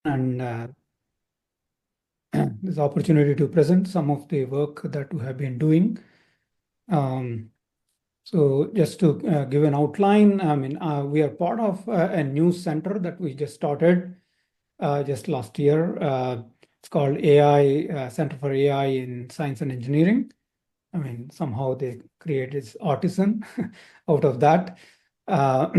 and this opportunity to present some of the work that we have been doing. So just to give an outline, we are part of a new center that we just started just last year. It's called AI Center for AI in Science and Engineering. Somehow they created artisan out of that. Uh,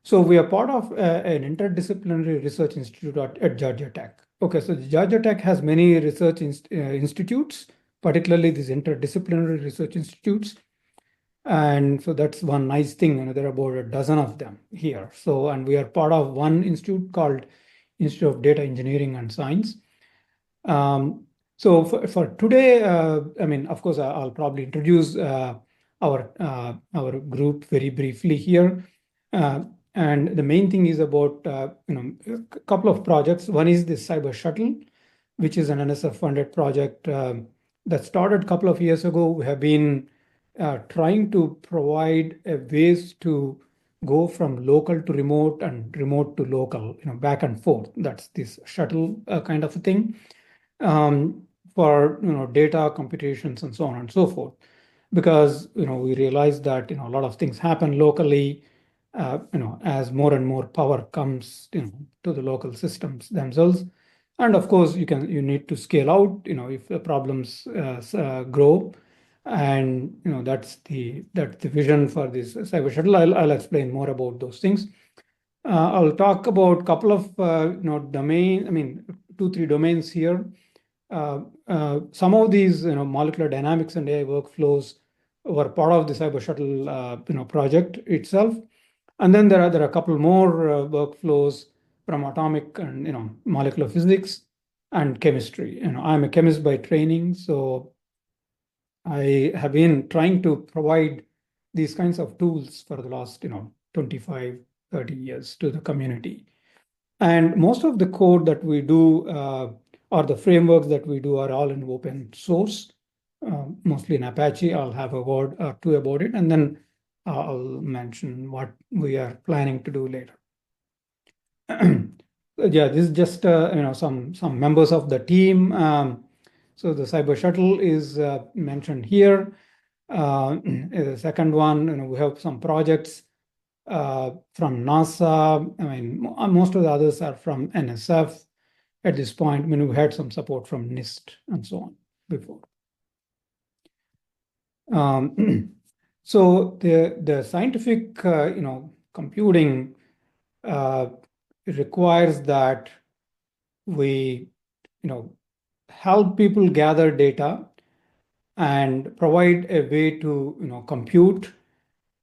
so we are part of an interdisciplinary research institute at Georgia Tech. Okay, so Georgia Tech has many research institutes, particularly these interdisciplinary research institutes. And so that's one nice thing. There are about a dozen of them here. So, and we are part of one institute called Institute of Data Engineering and Science. So for today, of course, I'll probably introduce our group very briefly here. And the main thing is about a couple of projects. One is the Cybershuttle, which is an NSF-funded project that started a couple of years ago. We have been trying to provide a ways to go from local to remote and remote to local, back and forth. That's this shuttle kind of a thing for data computations and so on and so forth. Because we realize that a lot of things happen locally. As more and more power comes to the local systems themselves, and of course you need to scale out if the problems grow, and that's the vision for this Cybershuttle. I'll explain more about those things. I'll talk about a couple of domain, 2-3 domains here. Some of these molecular dynamics and AI workflows were part of the Cybershuttle project itself. And then there are a couple more workflows from atomic and molecular physics and chemistry. I'm a chemist by training, so I have been trying to provide these kinds of tools for the last 25, 30 years to the community. And most of the code that we do or the frameworks that we do are all in open source, mostly in Apache. I'll have a word or two about it, and then I'll mention what we are planning to do later. Yeah, this is just some members of the team. So the Cybershuttle is mentioned here. The second one, we have some projects from NASA. Most of the others are from NSF at this point. We had some support from NIST and so on before. So the scientific, computing requires that we, help people gather data and provide a way to, compute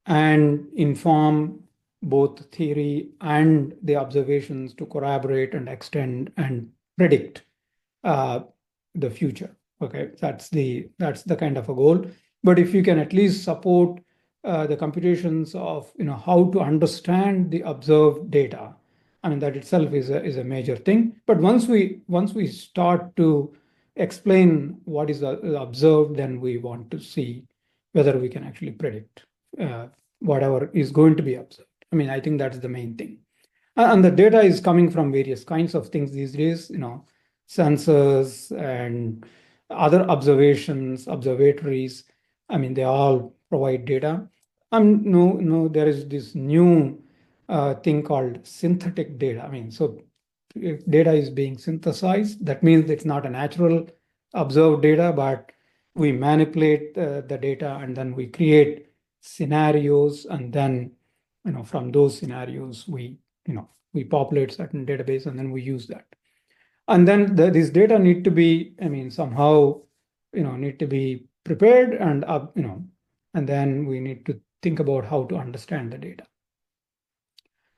and inform both theory and the observations to corroborate and extend and predict the future. Okay, that's the kind of a goal. But if you can at least support the computations of how to understand the observed data, that itself is a major thing. But once we start to explain what is observed, then we want to see whether we can actually predict whatever is going to be observed. I think that's the main thing. And the data is coming from various kinds of things these days, sensors and other observatories. They all provide data. No, there is this new thing called synthetic data. So if data is being synthesized, that means it's not a natural observed data, but we manipulate the data and then we create scenarios, and then from those scenarios we populate certain database, and then we use that. And then this data need to be somehow need to be prepared and and then we need to think about how to understand the data,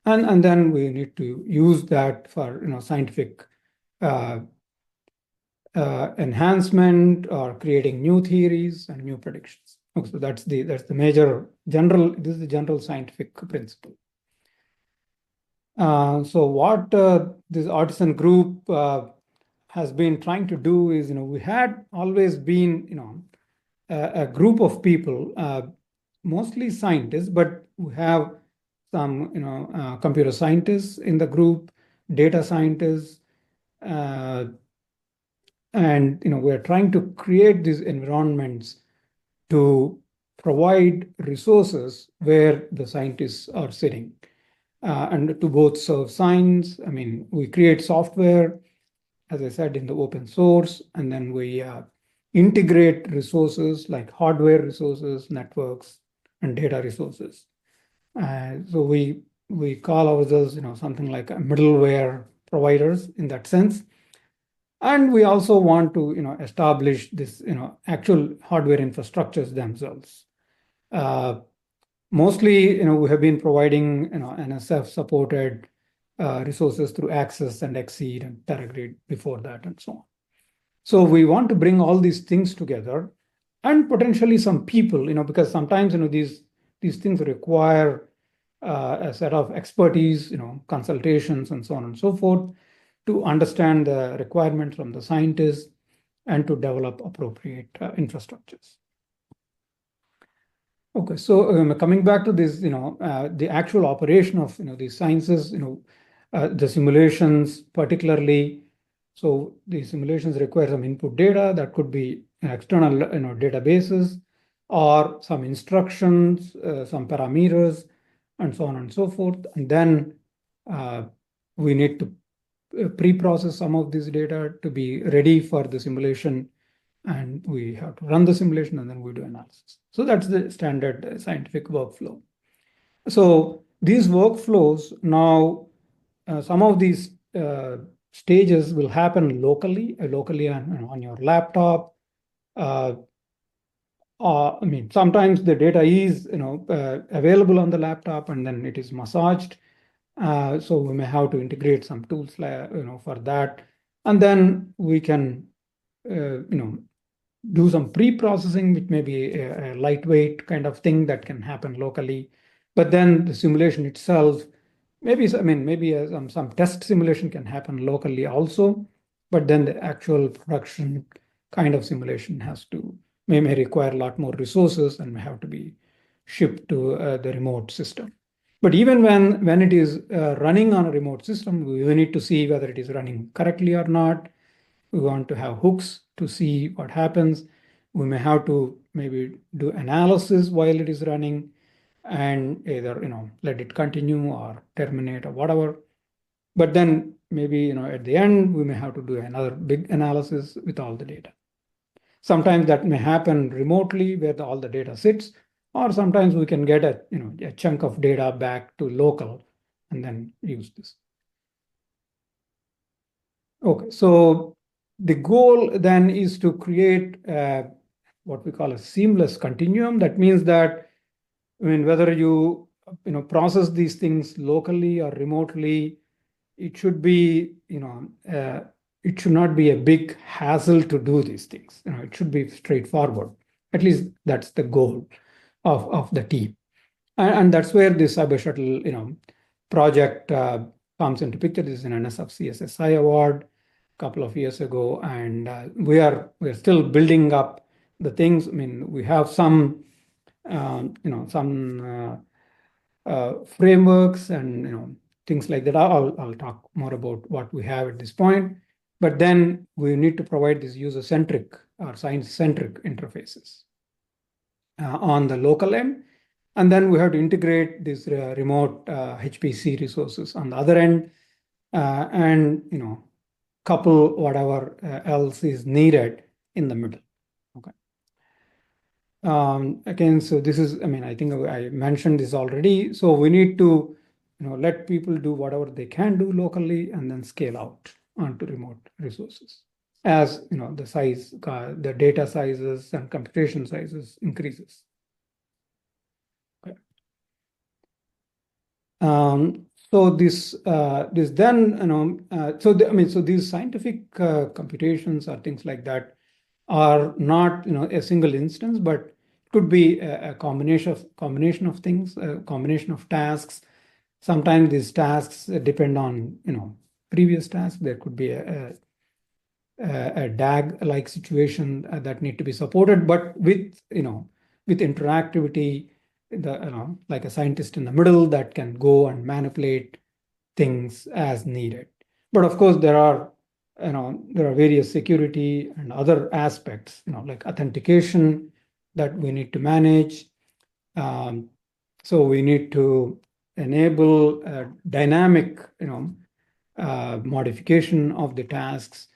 and then we need to use that for scientific enhancement or creating new theories and new predictions. Okay, so that's the major general. This is the general scientific principle. So what this artisan group has been trying to do is, we had always been, a group of people, mostly scientists, but we have some, computer scientists in the group, data scientists, uh, and we're trying to create these environments to provide resources where the scientists are sitting, and to both serve science. I mean, we create software, as I said, in the open source, and then we integrate resources like hardware resources, networks, and data resources. So we call ourselves, something like a middleware providers in that sense. And we also want to, establish this, actual hardware infrastructures themselves. Uh, Mostly, we have been providing, NSF supported resources through Access and Exceed and TerraGrid before that, and so on. So we want to bring all these things together, and potentially some people, because sometimes, these things require a set of expertise, consultations, and so on and so forth, to understand the requirements from the scientists and to develop appropriate infrastructures. Okay, so coming back to this, the actual operation of these sciences, the simulations particularly. So the simulations require some input data that could be external, databases, or some instructions, some parameters, and so on and so forth. And then uh, we need to pre-process some of this data to be ready for the simulation, and we have to run the simulation, and then we do analysis. So that's the standard scientific workflow. So these workflows now, some of these stages will happen locally on your laptop. Uh, I mean, sometimes the data is available on the laptop, and then it is massaged. So we may have to integrate some tools, for that, and then we can, do some pre-processing, which may be a lightweight kind of thing that can happen locally. But then the simulation itself, maybe some test simulation can happen locally also. But then the actual production kind of simulation may require a lot more resources and may have to be shipped to the remote system. But even when it is running on a remote system, we need to see whether it is running correctly or not. We want to have hooks to see what happens. We may have to maybe do analysis while it is running, and either let it continue or terminate or whatever. But then maybe at the end we may have to do another big analysis with all the data. Sometimes that may happen remotely where all the data sits, or sometimes we can get a chunk of data back to local and then use this. Okay, so the goal then is to create what we call a seamless continuum. That means that, I mean, whether process these things locally or remotely, it should be, it should not be a big hassle to do these things. It should be straightforward. At least that's the goal of the team. And that's where the Cybershuttle, project comes into picture. This is an NSF CSSI award a couple of years ago, and we're still building up the things. I mean, we have some, frameworks and things like that. I'll talk more about what we have at this point. But then we need to provide these user-centric or science-centric interfaces on the local end. And then we have to integrate these remote HPC resources on the other end, and couple whatever else is needed in the middle. Okay. Again, so this is, I mean, I think I mentioned this already. So we need to, let people do whatever they can do locally and then scale out onto remote resources as the size, the data sizes and computation sizes increases. Okay. So this then, so these scientific computations or things like that are not a single instance, but could be a combination of things, a combination of tasks. Sometimes these tasks depend on previous tasks. There could be a DAG-like situation that need to be supported, but with interactivity, like a scientist in the middle that can go and manipulate things as needed. But of course, there are there are various security and other aspects, like authentication that we need to manage. So we need to enable dynamic, modification of the tasks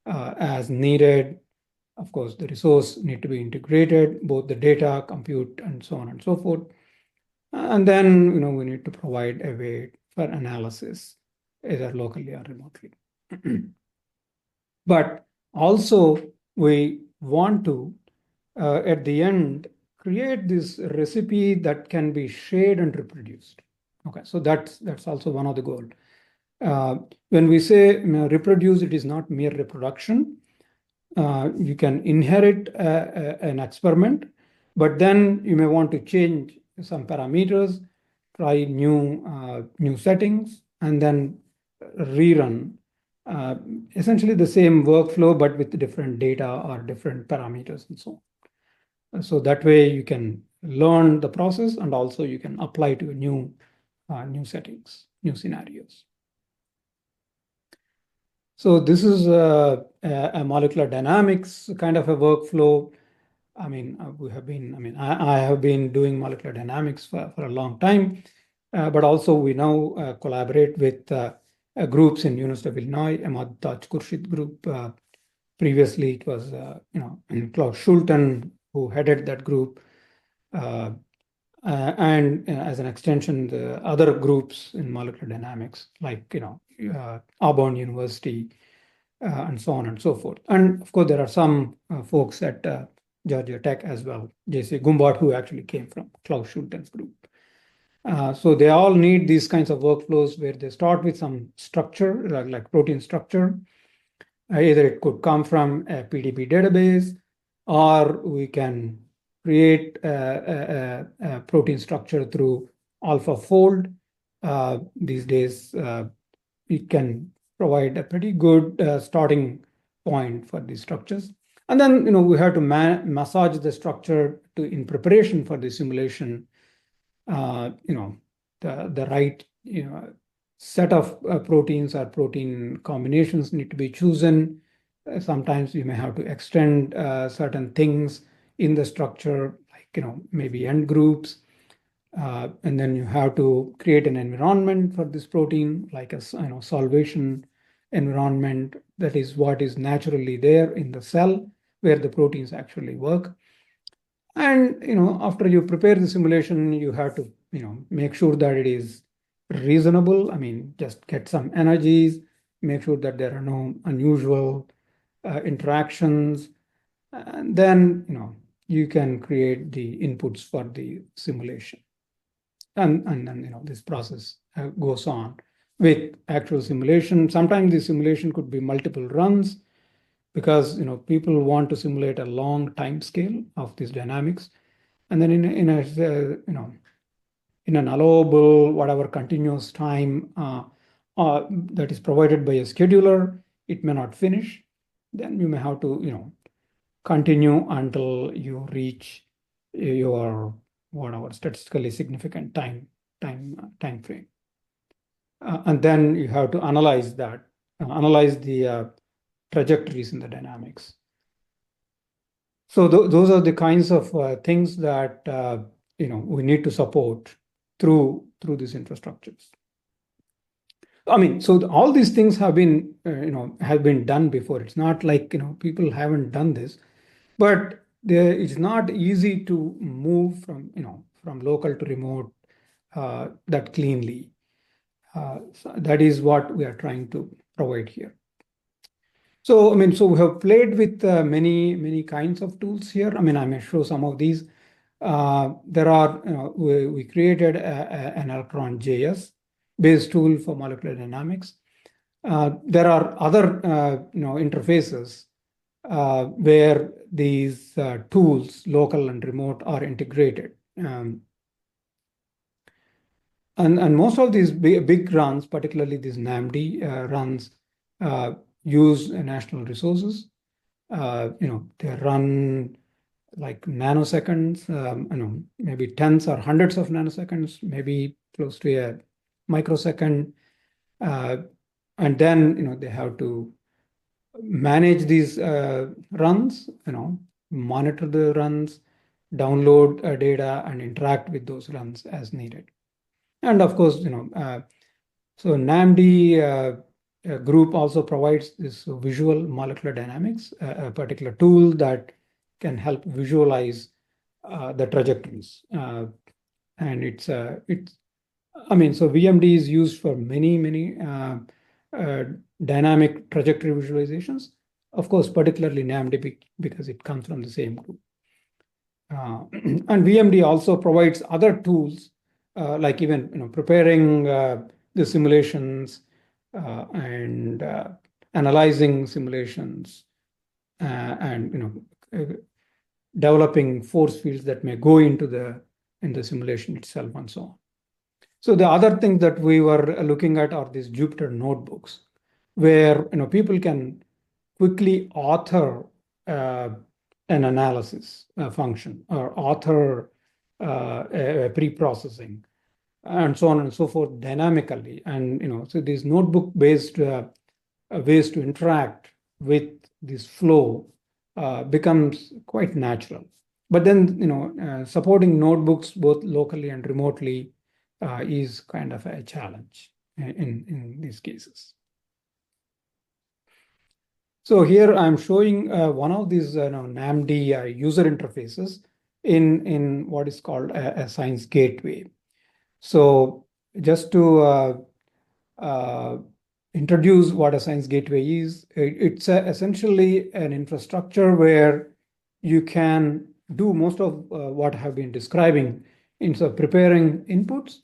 as needed. Of course, the resource need to be integrated, both the data, compute, and so on and so forth. And then, we need to provide a way for analysis, either locally or remotely. But also, we want to, at the end, create this recipe that can be shared and reproduced. Okay, so that's also one of the goals. When we say reproduce, it is not mere reproduction. You can inherit an experiment, but then you may want to change some parameters, try new settings, and then rerun essentially the same workflow, but with different data or different parameters and so on. So that way you can learn the process, and also you can apply to new settings, new scenarios. So this is a molecular dynamics kind of a workflow. I have been doing molecular dynamics for a long time, but also we now collaborate with groups in University of Illinois, Ahmad Taj Khurshid group. Previously, it was Klaus Schulten who headed that group, and as an extension, the other groups in molecular dynamics, like Auburn University, and so on and so forth. And of course, there are some folks at Georgia Tech as well, J.C. Gumbart, who actually came from Klaus Schulten's group. So they all need these kinds of workflows where they start with some structure, like protein structure. Either it could come from a PDB database, or we can create a protein structure through AlphaFold. These days, it can provide a pretty good starting point for these structures. And then, we have to massage the structure in preparation for the simulation. The right, set of proteins or protein combinations need to be chosen. Sometimes you may have to extend certain things in the structure, like, maybe end groups. And then you have to create an environment for this protein, like a solvation environment. That is what is naturally there in the cell where the proteins actually work. And after you prepare the simulation, you have to make sure that it is reasonable. Just get some energies, make sure that there are no unusual interactions, and then you can create the inputs for the simulation. And then this process goes on with actual simulation. Sometimes the simulation could be multiple runs, because people want to simulate a long time scale of these dynamics, and then in an allowable, whatever continuous time that is provided by a scheduler, it may not finish. Then you may have to continue until you reach your whatever statistically significant time frame, and then you have to analyze the trajectories in the dynamics. So those are the kinds of things that we need to support through these infrastructures. So all these things have been done before. It's not like people haven't done this, but it's not easy to move from local to remote that cleanly. So that is what we are trying to provide here. So we have played with many kinds of tools here. I may show some of these. There are we created an Electron.js based tool for molecular dynamics. There are other interfaces where these tools, local and remote, are integrated. And most of these big runs, particularly these NAMD runs, use national resources. They run like nanoseconds, maybe tens or hundreds of nanoseconds, maybe close to a microsecond. And then, they have to manage these runs, monitor the runs, download data, and interact with those runs as needed. And of course, so NAMD group also provides this visual molecular dynamics, a particular tool that can help visualize the trajectories. And so VMD is used for many uh, dynamic trajectory visualizations. Of course, particularly NAMD because it comes from the same group. And VMD also provides other tools like even preparing the simulations and analyzing simulations and developing force fields that may go into the simulation itself and so on. So the other thing that we were looking at are these Jupyter notebooks, where people can quickly author an analysis function or author a pre-processing and so on and so forth dynamically. And so these notebook-based ways to interact with this flow becomes quite natural. But then supporting notebooks both locally and remotely is kind of a challenge in these cases. So here I'm showing one of these NAMD user interfaces in what is called a science gateway. So just to introduce what a science gateway is, it's essentially an infrastructure where you can do most of what I have been describing in sort of preparing inputs,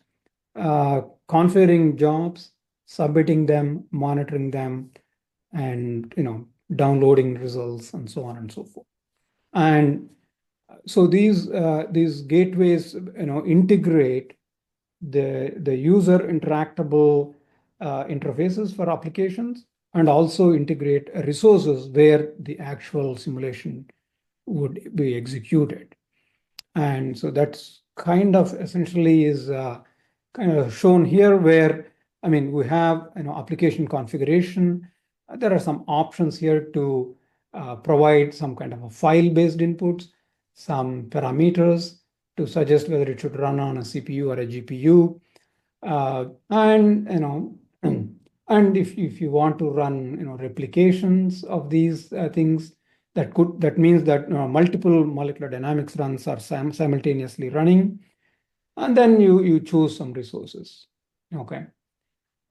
configuring jobs, submitting them, monitoring them, and downloading results and so on and so forth. And so these gateways integrate the user interactable interfaces for applications and also integrate resources where the actual simulation would be executed. And so that's kind of essentially is kind of shown here where, we have application configuration. There are some options here to provide some kind of a file-based inputs, some parameters to suggest whether it should run on a CPU or a GPU. And if you want to run replications of these things, that means that multiple molecular dynamics runs are simultaneously running, and then you choose some resources. Okay.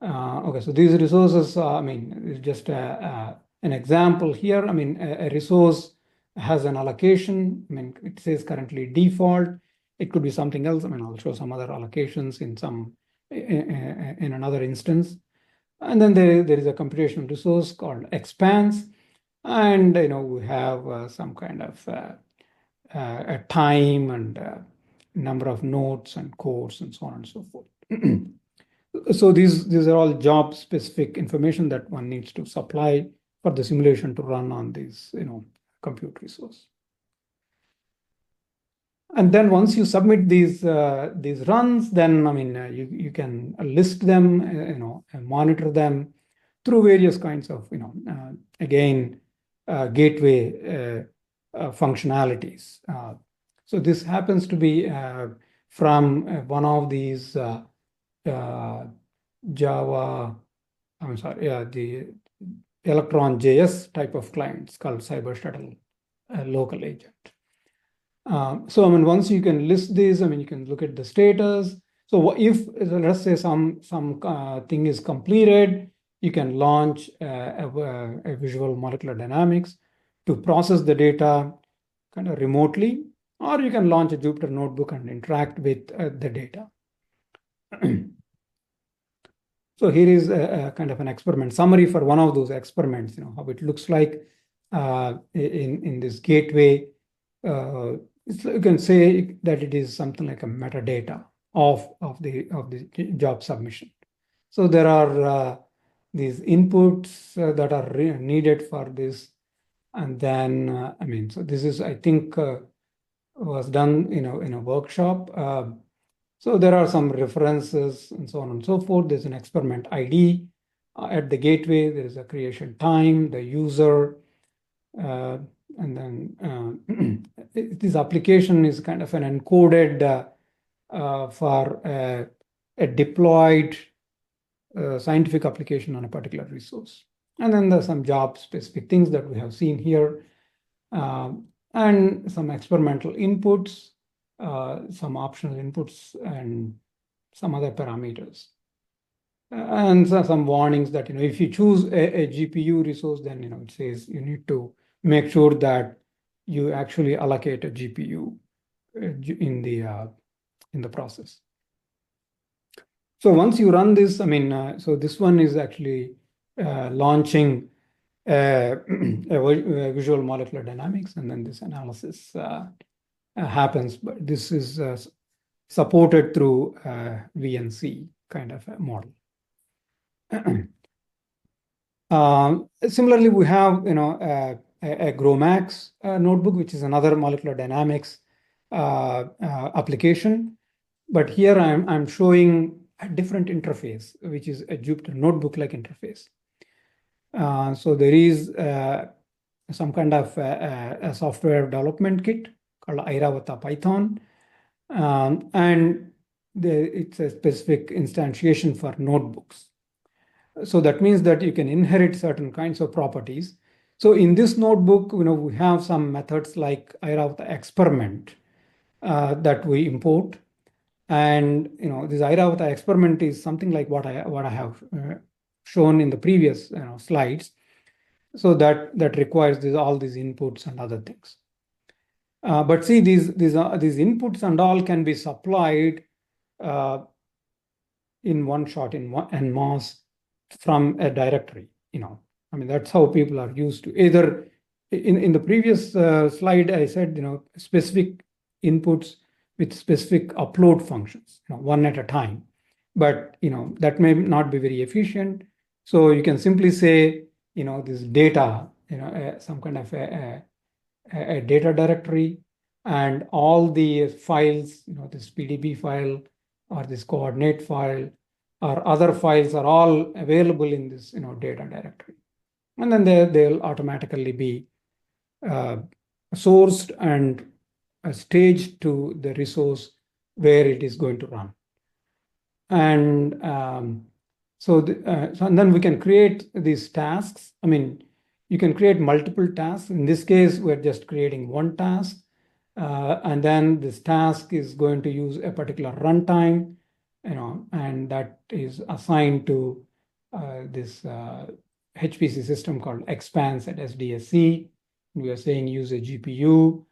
Okay, so these resources, is just an example here. A resource has an allocation. It says currently default. It could be something else. I'll show some other allocations in another instance. And then there is a computational resource called expanse. And, we have some kind of a time and number of nodes and cores and so on and so forth. So these are all job specific information that one needs to supply for the simulation to run on these compute resource. And then once you submit these runs, then you can list them, and monitor them through various kinds of again gateway functionalities. So this happens to be from one of these Java, the Electron JS type of clients called Cybershuttle local agent. So once you can list these, you can look at the status. So if let's say some thing is completed, you can launch a visual molecular dynamics to process the data kind of remotely, or you can launch a Jupyter notebook and interact with the data. So here is a kind of an experiment summary for one of those experiments, how it looks like in this gateway. You can say that it is something like a metadata of the job submission. So there are these inputs that are needed for this. And then, so this is, I think, was done in a workshop. So there are some references and so on and so forth. There's an experiment ID. At the gateway, there is a creation time, the user, and then this application is kind of an encoded for a deployed scientific application on a particular resource. And then there's some job specific things that we have seen here, and some experimental inputs, some optional inputs, and some other parameters. And some warnings that, if you choose a GPU resource, then, it says you need to make sure that you actually allocate a GPU in the process. So once you run this, so this one is actually launching a visual molecular dynamics, and then this analysis happens. But this is supported through VNC kind of a model. Similarly, we have a GROMACS notebook, which is another molecular dynamics application. But here I'm showing a different interface, which is a Jupyter notebook-like interface. So there is some kind of a software development kit called Airavata Python, and it's a specific instantiation for notebooks. So that means that you can inherit certain kinds of properties. So in this notebook, we have some methods like Airavata experiment that we import. And this Airavata experiment is something like what I have shown in the previous slides. So that requires all these inputs and other things. But see, these inputs and all can be supplied in one shot, en masse from a directory. That's how people are used to. Either in the previous slide, I said specific inputs with specific upload functions, one at a time. But that may not be very efficient. So you can simply say this data, some kind of a data directory, and all the files, this PDB file or this coordinate file or other files are all available in this data directory. And then they'll automatically be sourced and staged to the resource where it is going to run. And so then we can create these tasks. You can create multiple tasks. In this case, we're just creating one task. And then this task is going to use a particular runtime, and that is assigned to this HPC system called Expanse at SDSC. We are saying use a GPU.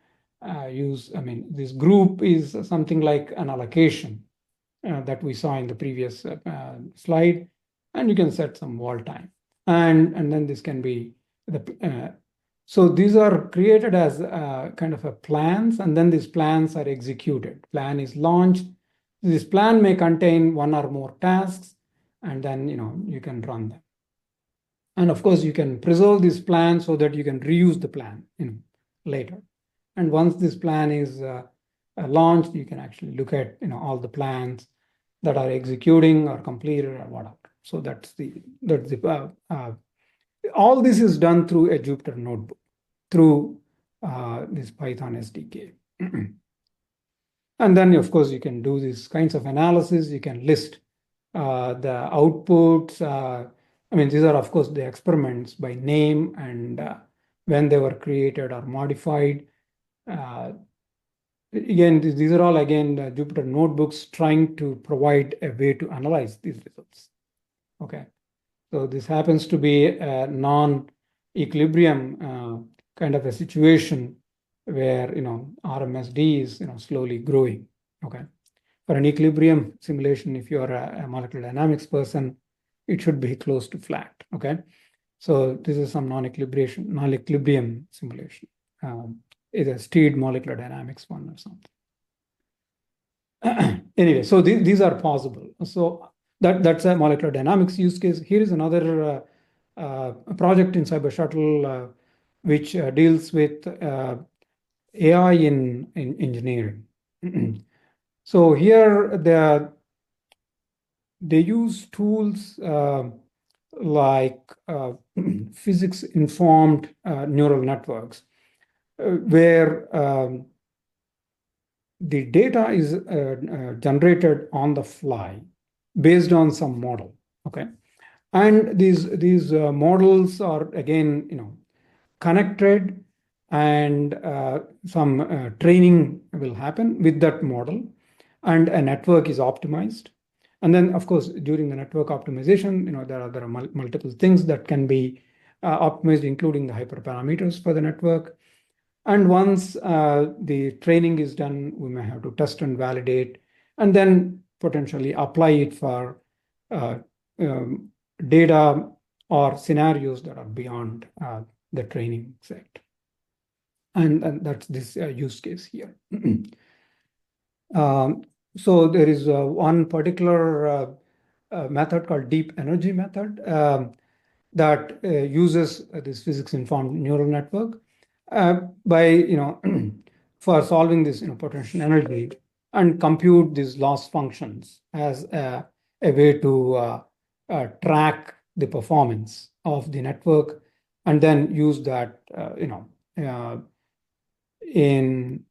This group is something like an allocation that we saw in the previous slide, and you can set some wall time. And then this can be so these are created as kind of a plans, and then these plans are executed. Plan is launched. This plan may contain one or more tasks, and then you can run them. And of course, you can preserve this plan so that you can reuse the plan later. And once this plan is launched, you can actually look at all the plans that are executing or completed or whatever. So that's the all this is done through a Jupyter notebook, through this Python SDK. And then, of course, you can do these kinds of analysis. You can list the outputs. These are, of course, the experiments by name and when they were created or modified. Again, these are all, the Jupyter notebooks trying to provide a way to analyze these results. Okay. So this happens to be a non-equilibrium kind of a situation where RMSD is slowly growing. Okay, for an equilibrium simulation, if you are a molecular dynamics person, it should be close to flat. Okay, so this is some non-equilibrium simulation. Either steered molecular dynamics one or something. Anyway, so these are possible. So that's a molecular dynamics use case. Here is another project in Cybershuttle which deals with AI in engineering. So here they use tools like physics-informed neural networks, where the data is generated on the fly based on some model. Okay, and these models are again, connected, and some training will happen with that model, and a network is optimized. And then, of course, during the network optimization, there are multiple things that can be optimized, including the hyperparameters for the network. And once the training is done, we may have to test and validate, and then potentially apply it for uh, um, data or scenarios that are beyond the training set. And that's this use case here. Um, so there is one particular method called deep energy method that uses this physics-informed neural network by, for solving this, potential energy, and compute these loss functions as a way to track the performance of the network, and then use that, in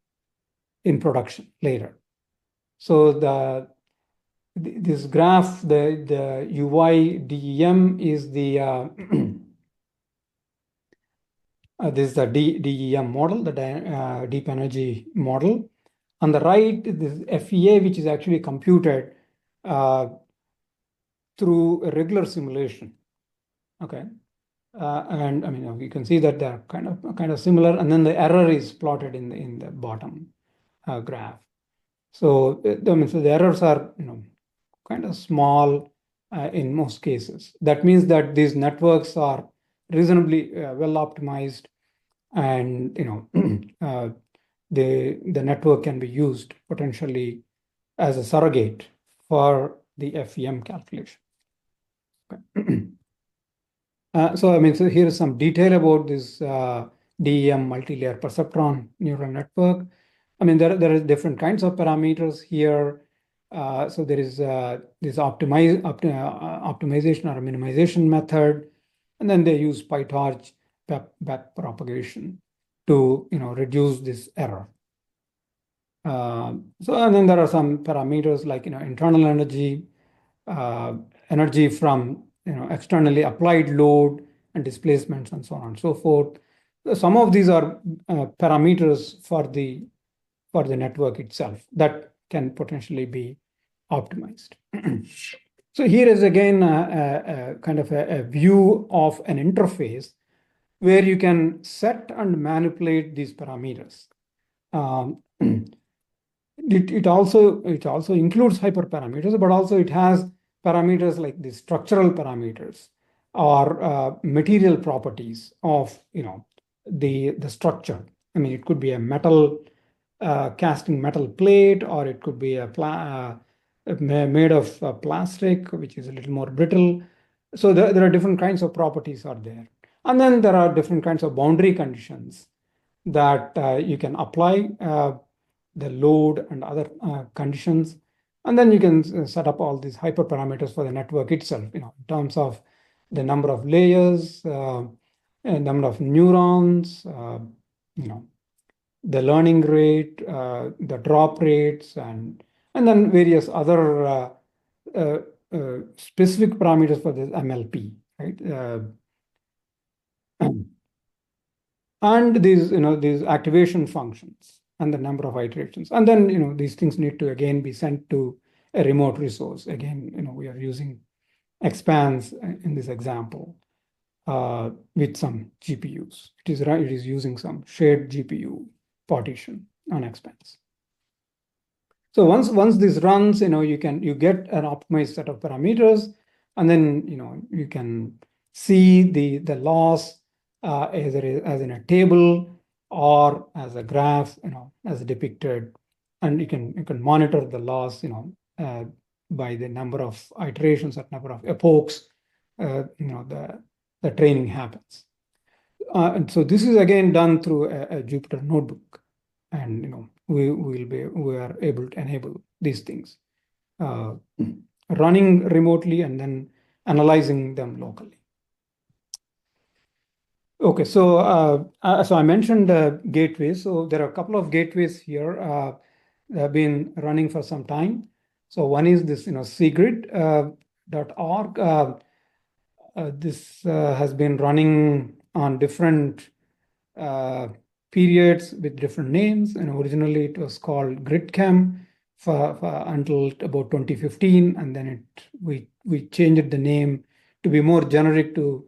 production later. So this graph, the UI DEM is the this is the DEM model, the deep energy model. On the right, this FEA, which is actually computed through a regular simulation. Okay, and I mean, you can see that they're kind of similar, and then the error is plotted in the bottom graph. So I mean, so the errors are, kind of small in most cases. That means that these networks are reasonably well optimized, and the network can be used potentially as a surrogate for the FEM calculation. Okay. So I mean, so here is some detail about this DEM multi-layer perceptron neural network. I mean, there are different kinds of parameters here. So there is this optimization or minimization method, and then they use PyTorch backpropagation to reduce this error. So and then there are some parameters like internal energy, energy from externally applied load and displacements, and so on and so forth. Some of these are parameters for the network itself that can potentially be optimized. So here is again a kind of a view of an interface where you can set and manipulate these parameters. Um, it also includes hyperparameters, but also it has parameters like the structural parameters or material properties of the structure. I mean, it could be a metal casting metal plate, or it could be made of plastic, which is a little more brittle. So there are different kinds of properties are there, and then there are different kinds of boundary conditions that you can apply. The load and other conditions. And then you can set up all these hyperparameters for the network itself, in terms of the number of layers, and number of neurons, the learning rate, the drop rates, and then various other specific parameters for this MLP, right? And these activation functions and the number of iterations, and then these things need to again be sent to a remote resource. Again, we are using expanse in this example with some GPUs. It is using some shared GPU partition on expanse. So once this runs, you get an optimized set of parameters, and then you can see the loss as in a table or as a graph, as depicted, and you can monitor the loss, by the number of iterations or number of epochs, the training happens. And so this is again done through a Jupyter notebook, and we are able to enable these things running remotely, and then analyzing them locally. Okay, so I mentioned gateways. So there are a couple of gateways here that have been running for some time. So one is this, cgrid.org. This has been running on different uh, periods with different names. And originally it was called GridCam for until about 2015, and then we changed the name to be more generic to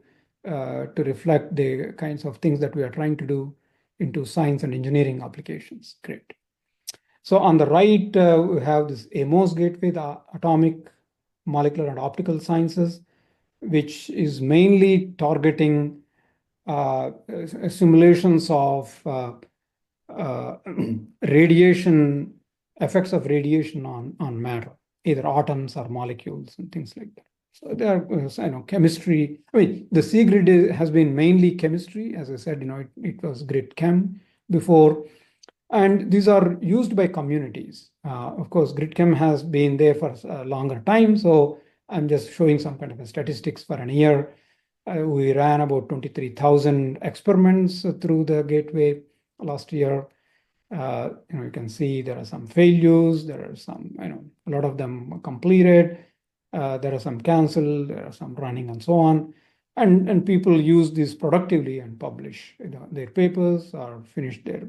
reflect the kinds of things that we are trying to do into science and engineering applications. Great. So on the right, we have this AMOS gateway, the Atomic, Molecular, and Optical Sciences, which is mainly targeting simulations of uh, radiation, effects of radiation on matter, either atoms or molecules and things like that. So there are, chemistry. I mean, the C grid has been mainly chemistry. As I said, it was grid chem before. And these are used by communities. Of course, GridChem has been there for a longer time. So I'm just showing some kind of a statistics for an year. We ran about 23,000 experiments through the gateway last year. You can see there are some failures. There are some, a lot of them completed. There are some canceled. There are some running and so on. And people use this productively and publish their papers or finish their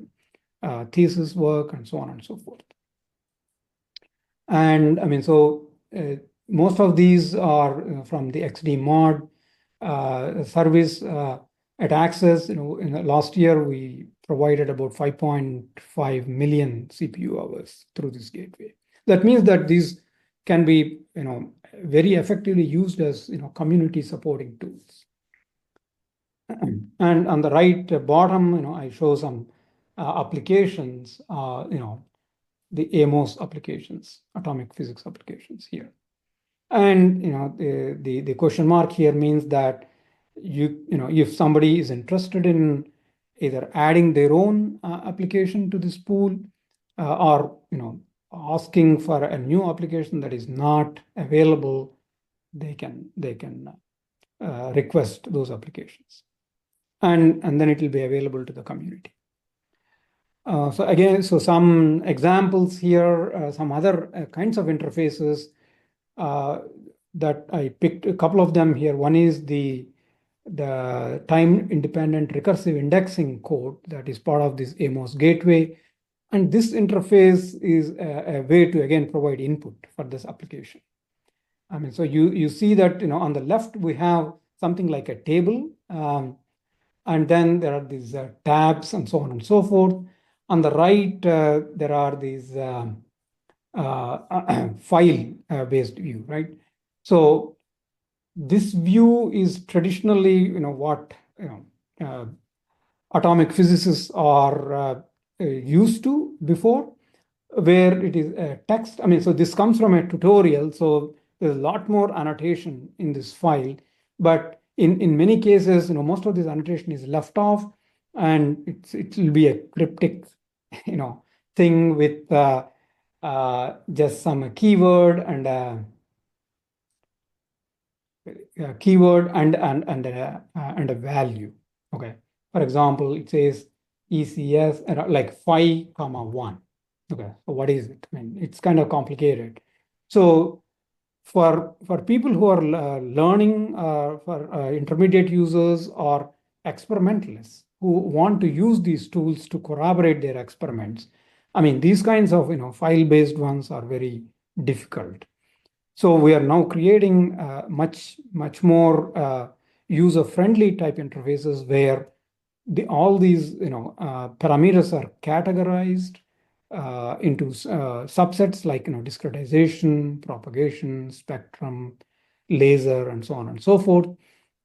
thesis work and so on and so forth. And I mean, so most of these are from the XD mod service at Access. In the last year, we provided about 5.5 million CPU hours through this gateway. That means that these can be, very effectively used as, community supporting tools. And on the right bottom, I show some applications, the AMOS applications, atomic physics applications here. And the question mark here means that if somebody is interested in either adding their own application to this pool or asking for a new application that is not available, they can request those applications, and then it will be available to the community. So some examples here, some other kinds of interfaces that I picked a couple of them here. One is the time-independent recursive indexing code that is part of this AMOS gateway. And this interface is a way to, again, provide input for this application. I mean, so you see that, on the left, we have something like a table. And then there are these tabs and so on and so forth. On the right, there are these file-based view, right? So this view is traditionally, what atomic physicists are used to before, where it is text. I mean, so this comes from a tutorial, so there's a lot more annotation in this file, but in many cases, most of this annotation is left off, and it will be a cryptic, thing with just some keyword and a a value. Okay. For example, it says ECS like 5, 1. Okay. So what is it? I mean, it's kind of complicated. So for people who are learning, for intermediate users or experimentalists who want to use these tools to corroborate their experiments, I mean, these kinds of file-based ones are very difficult. So we are now creating much more user-friendly type interfaces where all these parameters are categorized into subsets like discretization, propagation, spectrum, laser, and so on and so forth.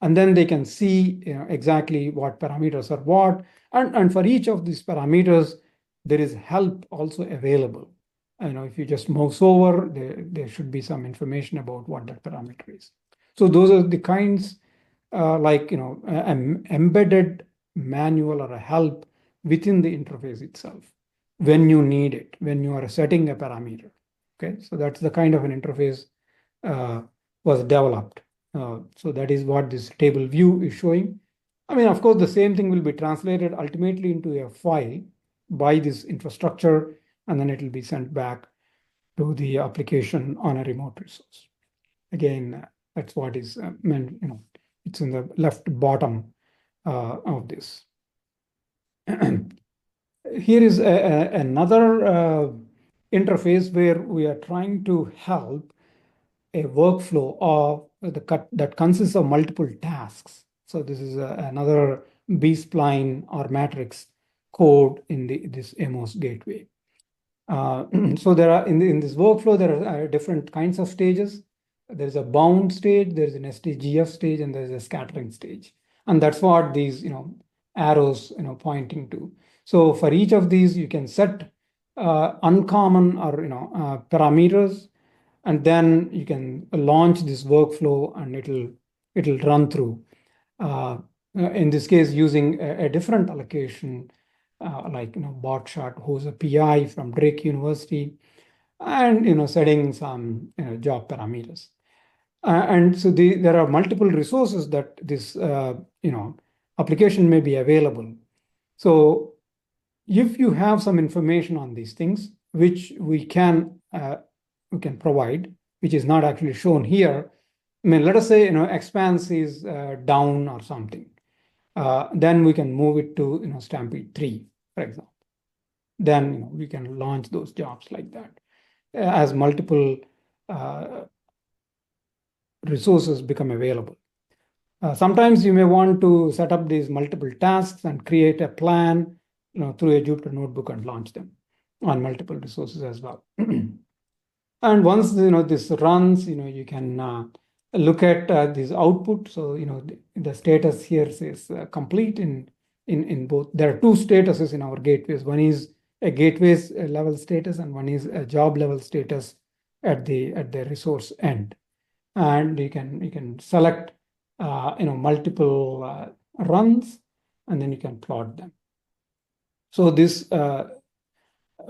And then they can see exactly what parameters are what. And for each of these parameters, there is help also available. If you just mouse over, there should be some information about what that parameter is. So those are the kinds like an embedded manual or a help within the interface itself when you need it, when you are setting a parameter. Okay, so that's the kind of an interface was developed So that is what this table view is showing. I mean, of course, the same thing will be translated ultimately into a file by this infrastructure, and then it will be sent back to the application on a remote resource. Again, that's what is meant, it's in the left bottom of this. Here is another interface where we are trying to help a workflow that consists of multiple tasks. So this is another B-spline or matrix code in this AMOS gateway. So there are in this workflow, there are different kinds of stages. There's a bound stage, there's an STGF stage, and there's a scattering stage. And that's what these arrows pointing to. So for each of these, you can set uncommon or parameters, and then you can launch this workflow, and it'll run through. In this case, using a different allocation, like Botshot, who's a PI from Drake University, and setting some job parameters. And so there are multiple resources that this application may be available. So if you have some information on these things, which we can provide, which is not actually shown here. I mean, let us say Expanse is down or something. Then we can move it to Stampede 3, for example. Then we can launch those jobs like that as multiple resources become available. Sometimes you may want to set up these multiple tasks and create a plan through a Jupyter notebook and launch them on multiple resources as well. And once this runs, you can look at this output. So the status here says complete in both. There are two statuses in our gateways. One is a gateways level status, and one is a job level status at the resource end. And you can select multiple runs, and then you can plot them. So this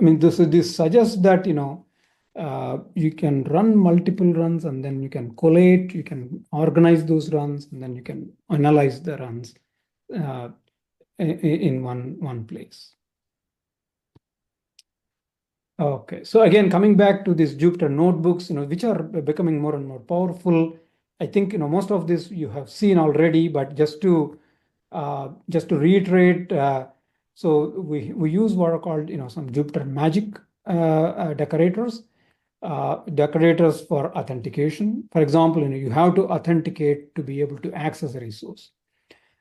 this suggests that you can run multiple runs, and then you can collate, you can organize those runs, and then you can analyze the runs in one place. Okay, so again, coming back to these Jupyter notebooks, which are becoming more and more powerful. I think most of this you have seen already, but just to reiterate, so we use what are called some Jupyter Magic decorators. Decorators for authentication. For example, you have to authenticate to be able to access a resource,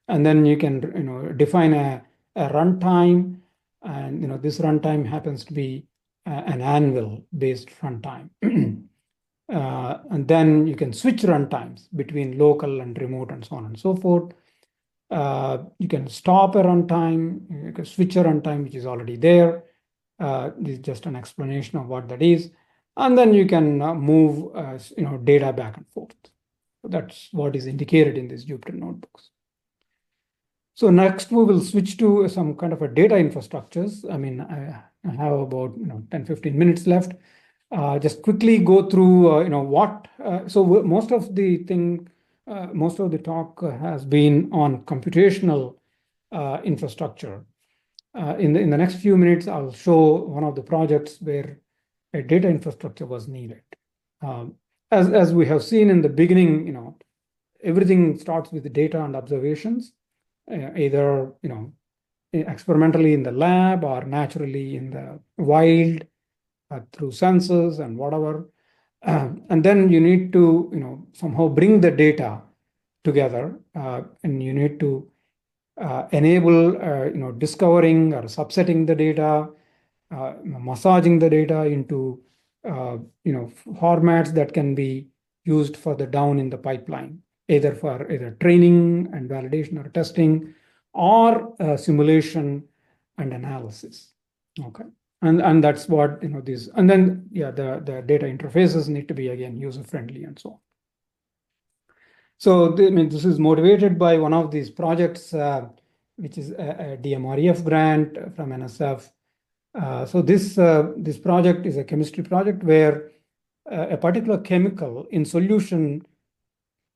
and then you can define a runtime, and this runtime happens to be an anvil based runtime. And then you can switch runtimes between local and remote and so on and so forth. You can stop a runtime, you can switch a runtime which is already there. This is just an explanation of what that is. And then you can move data back and forth. That's what is indicated in these Jupyter notebooks. So next we will switch to some kind of a data infrastructures. I mean, I have about 10-15 minutes left. Just quickly go through what. So most of the talk has been on computational infrastructure. In the next few minutes, I'll show one of the projects where a data infrastructure was needed. As we have seen in the beginning, everything starts with the data and observations, either experimentally in the lab or naturally in the wild through sensors and whatever. And then you need to somehow bring the data together, and you need to enable discovering or subsetting the data, massaging the data into formats that can be used for the down in the pipeline, either for training and validation or testing, or simulation and analysis. Okay, and that's what these, and then the data interfaces need to be again user friendly and so on. So this is motivated by one of these projects, which is a DMREF grant from NSF. So this project is a chemistry project where a particular chemical in solution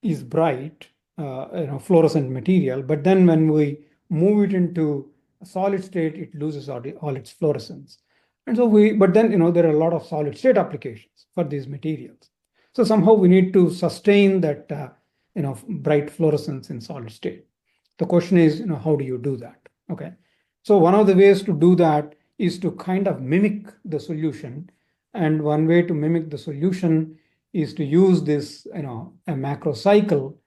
is bright, fluorescent material, but then when we move it into a solid state, it loses all its fluorescence. And so but then, there are a lot of solid state applications for these materials. So somehow we need to sustain that, bright fluorescence in solid state. The question is, how do you do that? Okay. So one of the ways to do that is to kind of mimic the solution. And one way to mimic the solution is to use this, a macro cycle,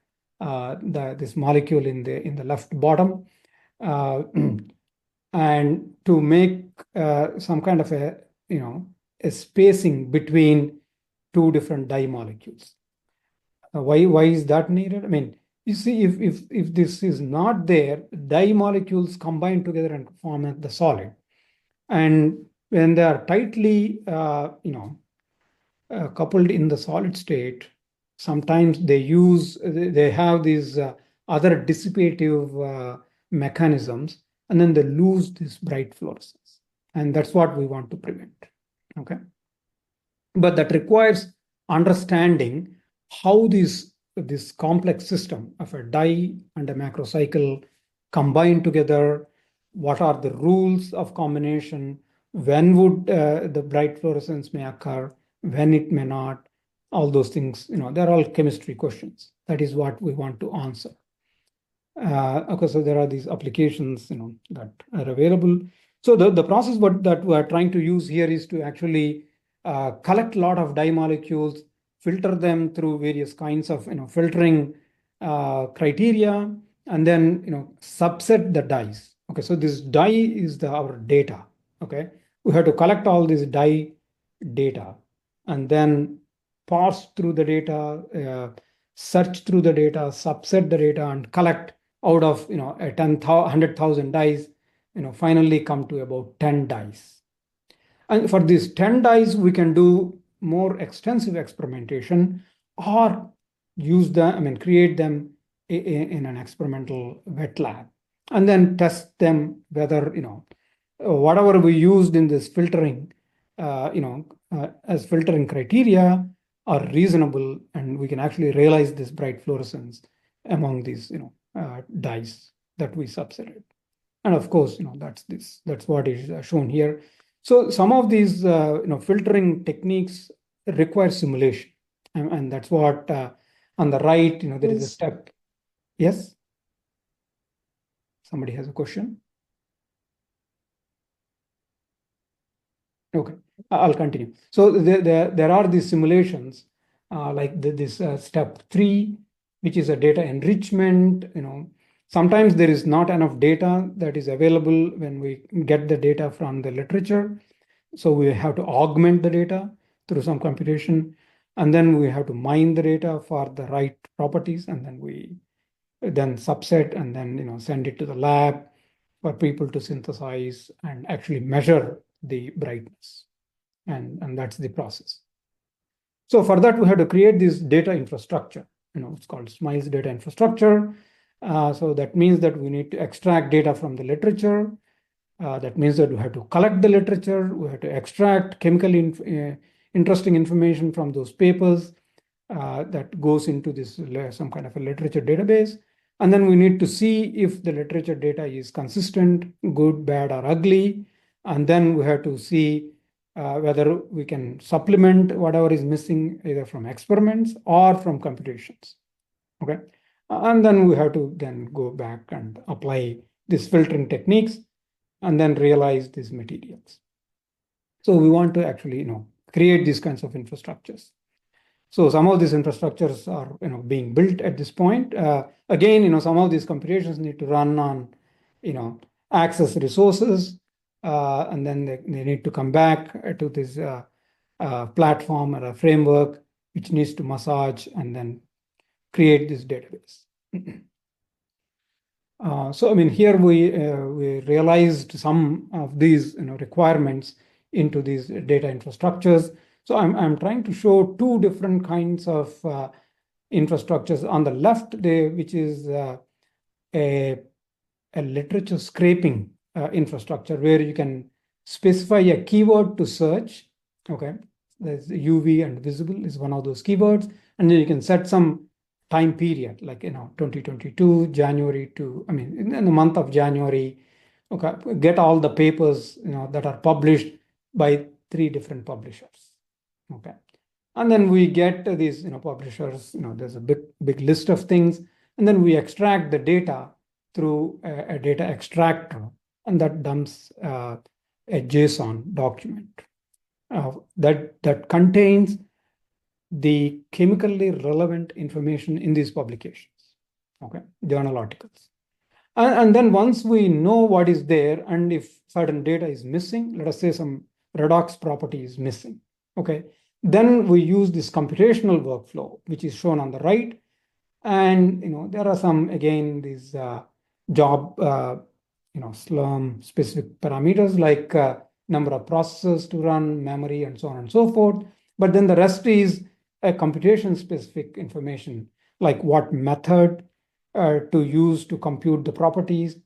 this molecule in the left bottom, uh, and to make some kind of a spacing between two different dye molecules. Why is that needed? I mean, you see, if this is not there, dye molecules combine together and form the solid, and when they are tightly, coupled in the solid state, sometimes they have these other dissipative mechanisms, and then they lose this bright fluorescence, and that's what we want to prevent. Okay, but that requires understanding how this complex system of a dye and a macrocycle combine together. What are the rules of combination? When would the bright fluorescence may occur? When it may not? All those things, they're all chemistry questions. That is what we want to answer. Okay, so there are these applications, that are available. So the process that we're trying to use here is to actually collect a lot of dye molecules, filter them through various kinds of filtering criteria, and then subset the dyes. Okay, so this dye is our data. Okay, we have to collect all this dye data and then parse through the data, search through the data, subset the data, and collect out of a 100,000 dyes, finally come to about 10 dyes. And for these 10 dyes, we can do more extensive experimentation or use them, create them in an experimental wet lab, and then test them whether, whatever we used in this filtering, as filtering criteria are reasonable, and we can actually realize this bright fluorescence among these, dyes that we subsetted. And of course, that's what is shown here. So some of these, filtering techniques require simulation, and that's what on the right, there is a step. Yes, somebody has a question. Okay, I'll continue. So there are these simulations, like this step 3, which is a data enrichment. Sometimes there is not enough data that is available when we get the data from the literature. So we have to augment the data through some computation, and then we have to mine the data for the right properties, and then we subset and then send it to the lab for people to synthesize and actually measure the brightness, and that's the process. So for that, we have to create this data infrastructure. It's called SMILES data infrastructure. So that means that we need to extract data from the literature. That means that we have to collect the literature. We have to extract chemically interesting information from those papers that goes into this some kind of a literature database. And then we need to see if the literature data is consistent, good, bad, or ugly. And then we have to see whether we can supplement whatever is missing either from experiments or from computations. Okay, and then we have to then go back and apply these filtering techniques and then realize these materials. So we want to actually create these kinds of infrastructures. So some of these infrastructures are being built at this point. Again, some of these computations need to run on access resources, and then they need to come back to this platform or a framework which needs to massage and then create this database. So here we realized some of these requirements into these data infrastructures. So I'm trying to show two different kinds of infrastructures. On the left, which is a literature scraping infrastructure where you can specify a keyword to search. Okay, there's UV and visible is one of those keywords, and then you can set some time period, like 2022 January to, I mean, in the month of January, okay, get all the papers that are published by three different publishers. Okay, and then we get these publishers. There's a big list of things, and then we extract the data through a data extractor, and that dumps a JSON document that contains the chemically relevant information in these publications, okay, journal articles. And then once we know what is there, and if certain data is missing, let us say some redox property is missing, okay, then we use this computational workflow, which is shown on the right. And there are some, again, these job slum specific parameters, like number of processors to run, memory, and so on and so forth. But then the rest is a computation specific information, like what method to use to compute the properties,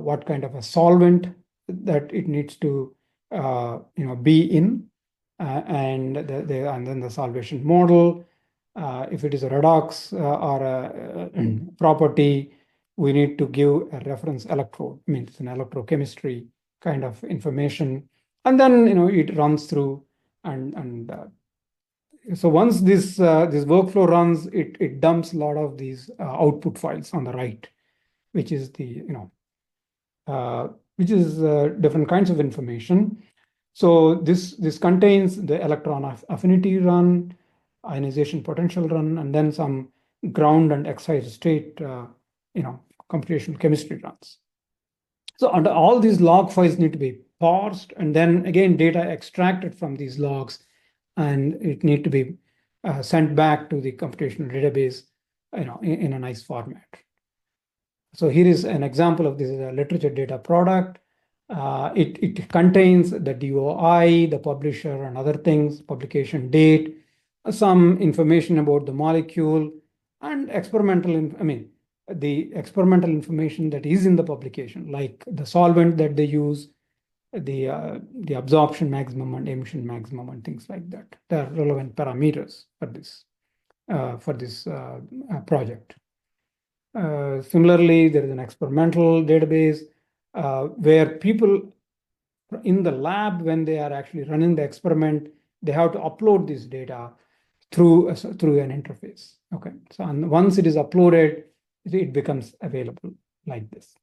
what kind of a solvent that it needs to be in, and then the solvation model. If it is a redox or a property, we need to give a reference electrode. I mean, it's an electrochemistry kind of information, and then it runs through, and so once this workflow runs, it dumps a lot of these output files on the right, which is different kinds of information. So this contains the electron affinity run, ionization potential run, and then some ground and excited state computational chemistry runs. So under all these log files need to be parsed, and then again data extracted from these logs, and it need to be sent back to the computational database in a nice format. So here is an example of this literature data product. It contains the DOI, the publisher, and other things, publication date, some information about the molecule, and the experimental information that is in the publication, like the solvent that they use, the absorption maximum and emission maximum, and things like that. They are relevant parameters for this project. Similarly, there is an experimental database where people in the lab, when they are actually running the experiment, they have to upload this data through an interface. Okay, so once it is uploaded, it becomes available like this.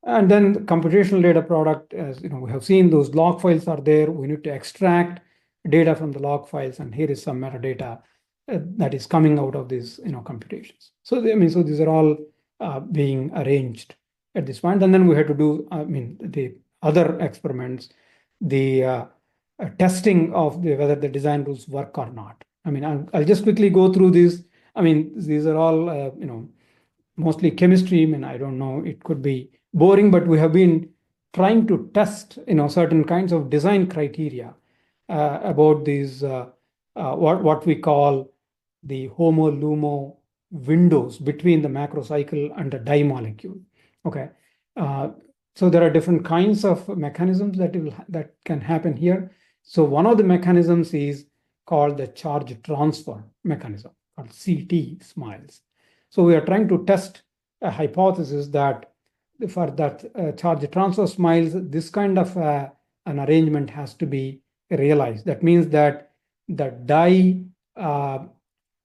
And then the computational data product, as we have seen, those log files are there. We need to extract data from the log files, and here is some metadata that is coming out of these computations. So so these are all being arranged at this point, and then we had to do the other experiments, the testing of whether the design rules work or not. I'll just quickly go through these. These are all mostly chemistry. I don't know, it could be boring, but we have been trying to test certain kinds of design criteria about these what we call the homo-lumo windows between the macrocycle and the dye molecule. Okay, so there are different kinds of mechanisms that can happen here. So one of the mechanisms is called the charge transfer mechanism, called CT SMILES. So we are trying to test a hypothesis that for that charge transfer SMILES, this kind of an arrangement has to be realized. That means that the dye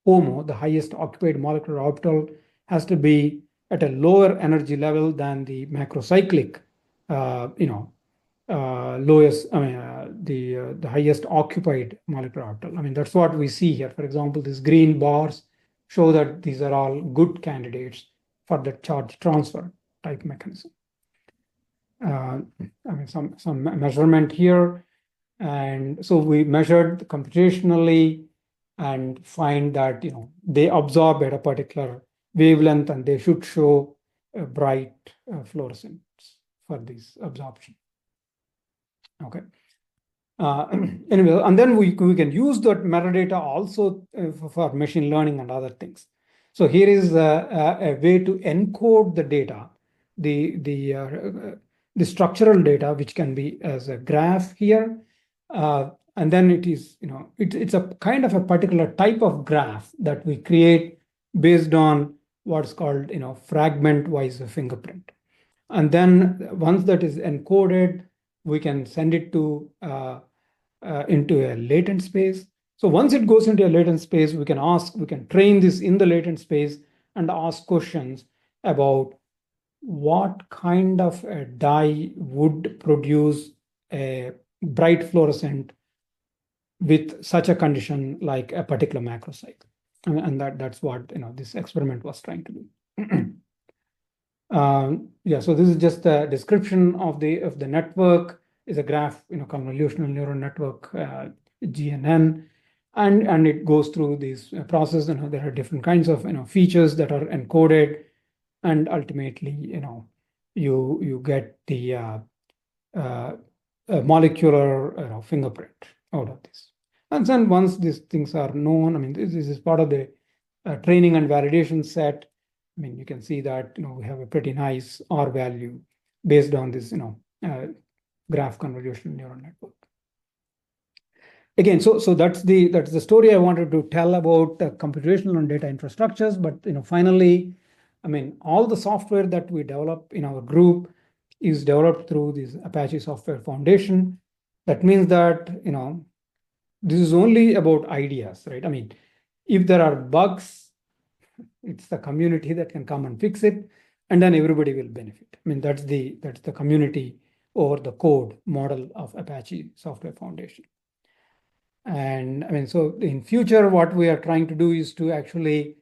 HOMO, the highest occupied molecular orbital, has to be at a lower energy level than the macrocyclic, lowest, the highest occupied molecular orbital. That's what we see here. For example, these green bars show that these are all good candidates for the charge transfer type mechanism. Some measurement here. And so we measured computationally and find that they absorb at a particular wavelength, and they should show a bright fluorescence for this absorption. Okay. Anyway, and then we can use that metadata also for machine learning and other things. So here is a way to encode the data, the structural data, which can be as a graph here. And then it is, it's a kind of a particular type of graph that we create based on what's called, fragment-wise fingerprint. And then once that is encoded, we can send it to into a latent space. So once it goes into a latent space, we can train this in the latent space and ask questions about what kind of a dye would produce a bright fluorescent with such a condition like a particular macro cycle. And that's what this experiment was trying to do. Yeah, so this is just a description of the network. Is a graph, convolutional neural network, GNN, and it goes through this process. There are different kinds of features that are encoded, and ultimately, you get the uh, molecular fingerprint out of this. And then once these things are known, I mean, this is part of the training and validation set. I mean, you can see that we have a pretty nice R value based on this graph convolutional neural network. Again, so that's the story I wanted to tell about computational and data infrastructures. But finally, I mean, all the software that we develop in our group is developed through this Apache Software Foundation. That means that this is only about ideas, right? I mean, if there are bugs, it's the community that can come and fix it, and then everybody will benefit. I mean, that's the community over the code model of Apache Software Foundation. And I mean, so in future, what we are trying to do is to actually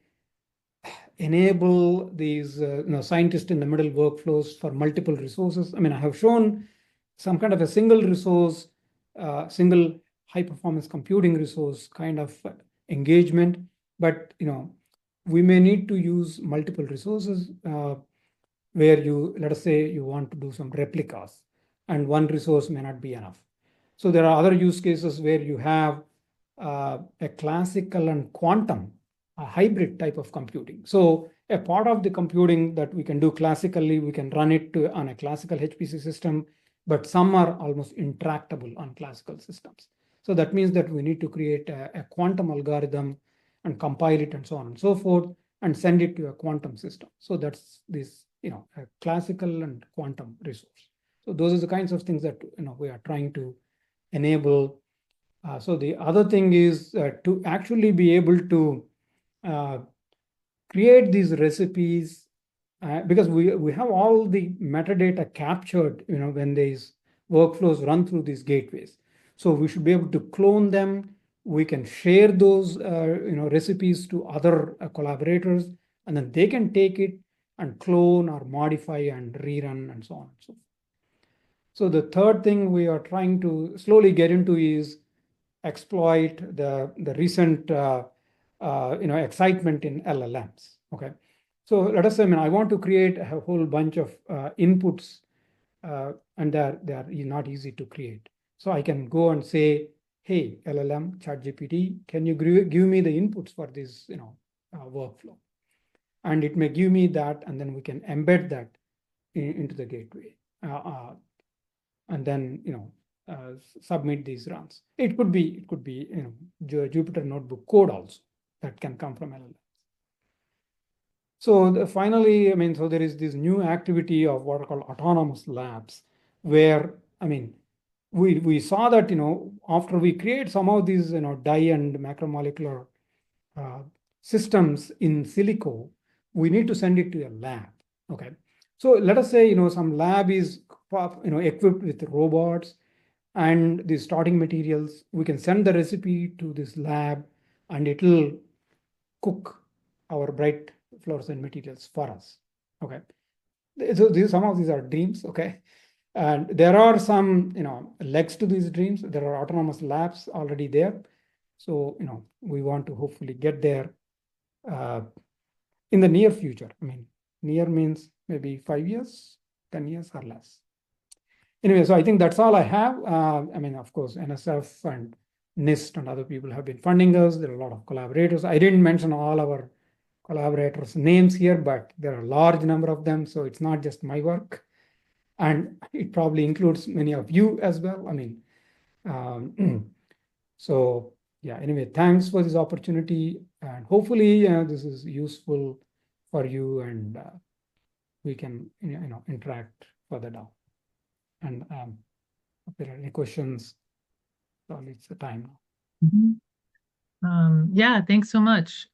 enable these scientists in the middle workflows for multiple resources. I mean, I have shown some kind of a single resource, single high performance computing resource kind of engagement, but we may need to use multiple resources where let us say you want to do some replicas, and one resource may not be enough. So there are other use cases where you have a classical and quantum, a hybrid type of computing. So a part of the computing that we can do classically, we can run it on a classical HPC system, but some are almost intractable on classical systems. So that means that we need to create a quantum algorithm and compile it and so on and so forth, and send it to a quantum system. So that's this, a classical and quantum resource. So those are the kinds of things that we are trying to enable. So the other thing is to actually be able to create these recipes, because we have all the metadata captured when these workflows run through these gateways. So we should be able to clone them. We can share those recipes to other collaborators, and then they can take it and clone or modify and rerun and so on and so forth. So the third thing we are trying to slowly get into is exploit the recent excitement in LLMs. Okay, so let us say, I mean, I want to create a whole bunch of inputs, and they are not easy to create. So I can go and say, hey, LLM, ChatGPT, can you give me the inputs for this workflow? And it may give me that, and then we can embed that into the gateway. And then submit these runs. It could be Jupyter Notebook code also that can come from LLMs. So finally, I mean, so there is this new activity of what are called autonomous labs, where I mean, we saw that after we create some of these dye and macromolecular systems in silico, we need to send it to a lab. Okay, so let us say some lab is equipped with robots and the starting materials. We can send the recipe to this lab, and it will cook our bright fluorescent materials for us. Okay, so some of these are dreams. Okay, and there are some legs to these dreams. There are autonomous labs already there. So we want to hopefully get there in the near future. I mean, near means maybe 5 years, 10 years or less. Anyway, so I think that's all I have. I mean, of course, NSF and NIST and other people have been funding us. There are a lot of collaborators. I didn't mention all our collaborators' names here, but there are a large number of them. So it's not just my work. And it probably includes many of you as well. I mean, so yeah, anyway, thanks for this opportunity, and hopefully this is useful for you, and we can interact further down. And if there are any questions, probably it's the time now. Mhm. Yeah, thanks so much.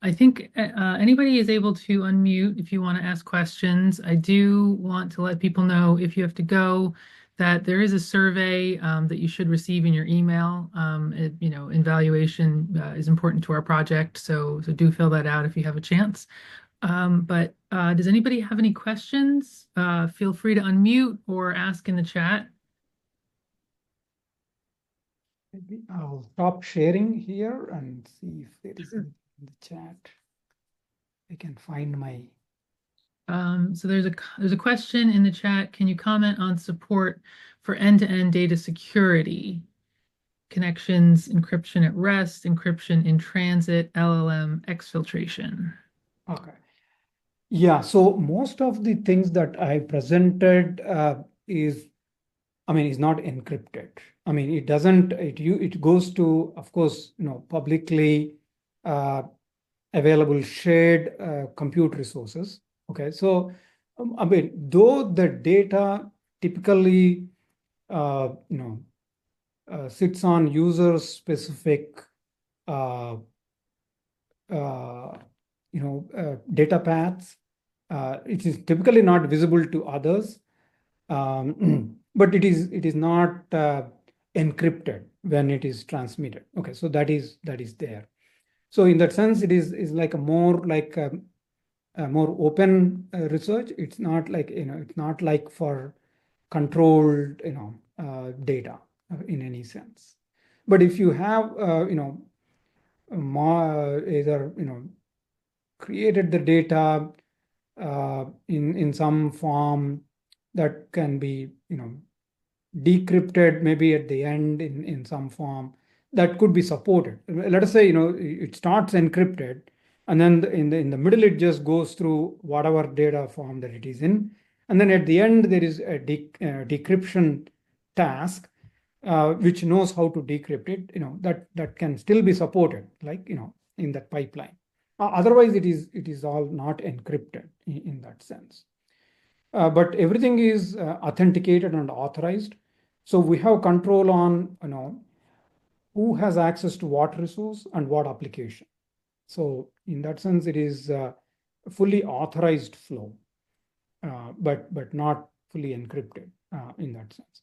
I think anybody is able to unmute if you want to ask questions. I do want to let people know if you have to go that there is a survey that you should receive in your email. Evaluation is important to our project, so do fill that out if you have a chance. But does anybody have any questions? Feel free to unmute or ask in the chat. Maybe I'll stop sharing here and see if there is anything in the chat. I can find my. So there's a question in the chat. Can you comment on support for end-to-end data security, connections, encryption at rest, encryption in transit, LLM exfiltration? Okay. Yeah, so most of the things that I presented is, I mean, is not encrypted. I mean, it doesn't, it goes to, of course, publicly uh, available shared compute resources. Okay, so I mean, though the data typically, sits on user specific, uh, uh, data paths. It is typically not visible to others, but it is not encrypted when it is transmitted. Okay, so that is there. So in that sense, it is like a more like a more open research. It's not like it's not like for controlled data in any sense. But if you have more either created the data in some form that can be decrypted maybe at the end in some form that could be supported. Let us say it starts encrypted, and then in the middle it just goes through whatever data form that it is in, and then at the end there is a decryption task which knows how to decrypt it. That can still be supported, like in that pipeline. Otherwise, it is all not encrypted in that sense. But everything is authenticated and authorized. So we have control on who has access to what resource and what application. So in that sense, it is a fully authorized flow, but not fully encrypted in that sense.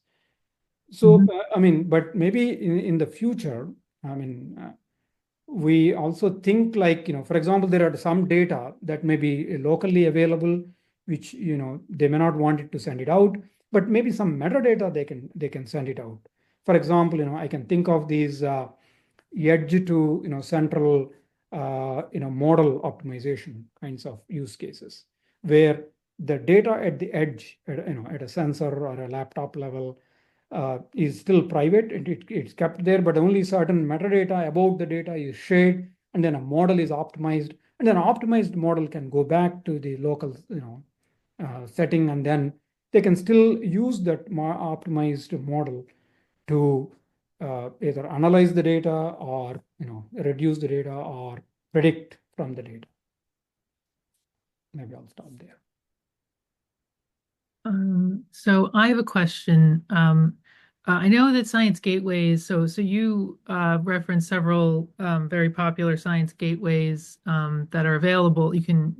So Mhm. I mean, but maybe in the future, I mean, we also think like for example, there are some data that may be locally available, which they may not want it to send it out, but maybe some metadata they can send it out. For example, I can think of these edge to central model optimization kinds of use cases, where the data at the edge at a sensor or a laptop level is still private. It's kept there, but only certain metadata about the data is shared, and then a model is optimized, and then an optimized model can go back to the local setting, and then they can still use that optimized model to either analyze the data or reduce the data or predict from the data. Maybe I'll stop there. So I have a question. I know that science gateways, so you referenced several very popular science gateways that are available. You can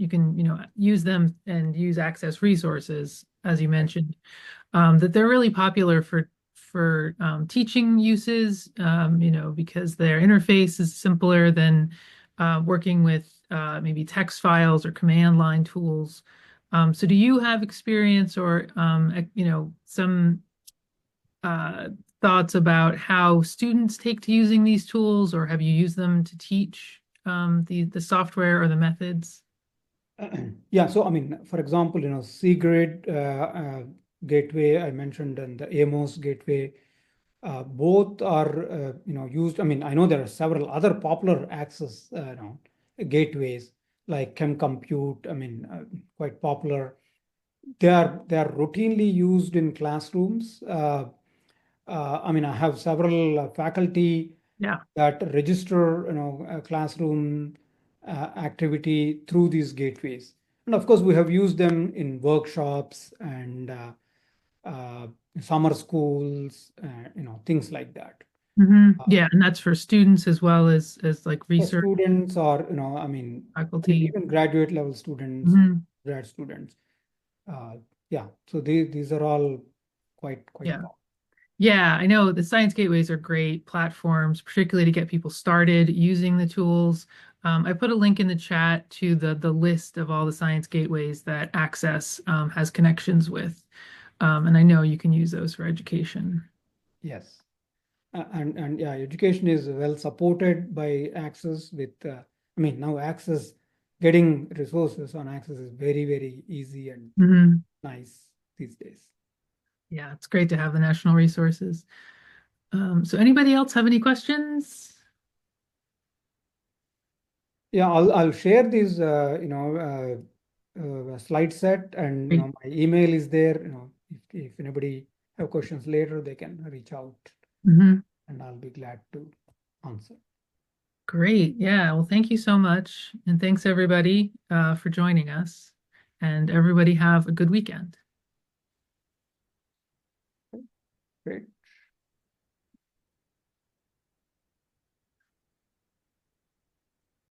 use them and use access resources, as you mentioned. That they're really popular for teaching uses. Because their interface is simpler than working with maybe text files or command line tools. So do you have experience or some uh, thoughts about how students take to using these tools, or have you used them to teach the software or the methods? Yeah, so I mean, for example, Cgrid gateway I mentioned and the Amos gateway, both are used. I mean, I know there are several other popular access gateways like ChemCompute. I mean, quite popular. They are routinely used in classrooms. I mean, I have several faculty Yeah. that register, a classroom activity through these gateways. And of course, we have used them in workshops and uh, summer schools, things like that. Uh, Yeah, and that's for students as well as like for research students or, I mean, faculty. even graduate level students, Hmm. grad students. Uh, yeah, so these are all quite Yeah. common. Yeah, I know the science gateways are great platforms, particularly to get people started using the tools. I put a link in the chat to the list of all the science gateways that Access has connections with. And I know you can use those for education. Yes. And yeah, education is well supported by Access with, I mean, now Access getting resources on Access is very easy and Hmm. nice these days. Yeah, it's great to have the national resources. So anybody else have any questions? Yeah, I'll share these, slide set, and Great. my email is there. If anybody have questions later, they can reach out, Hmm. and I'll be glad to answer. Great. Yeah. Well, thank you so much. And thanks everybody for joining us. And everybody have a good weekend. Great.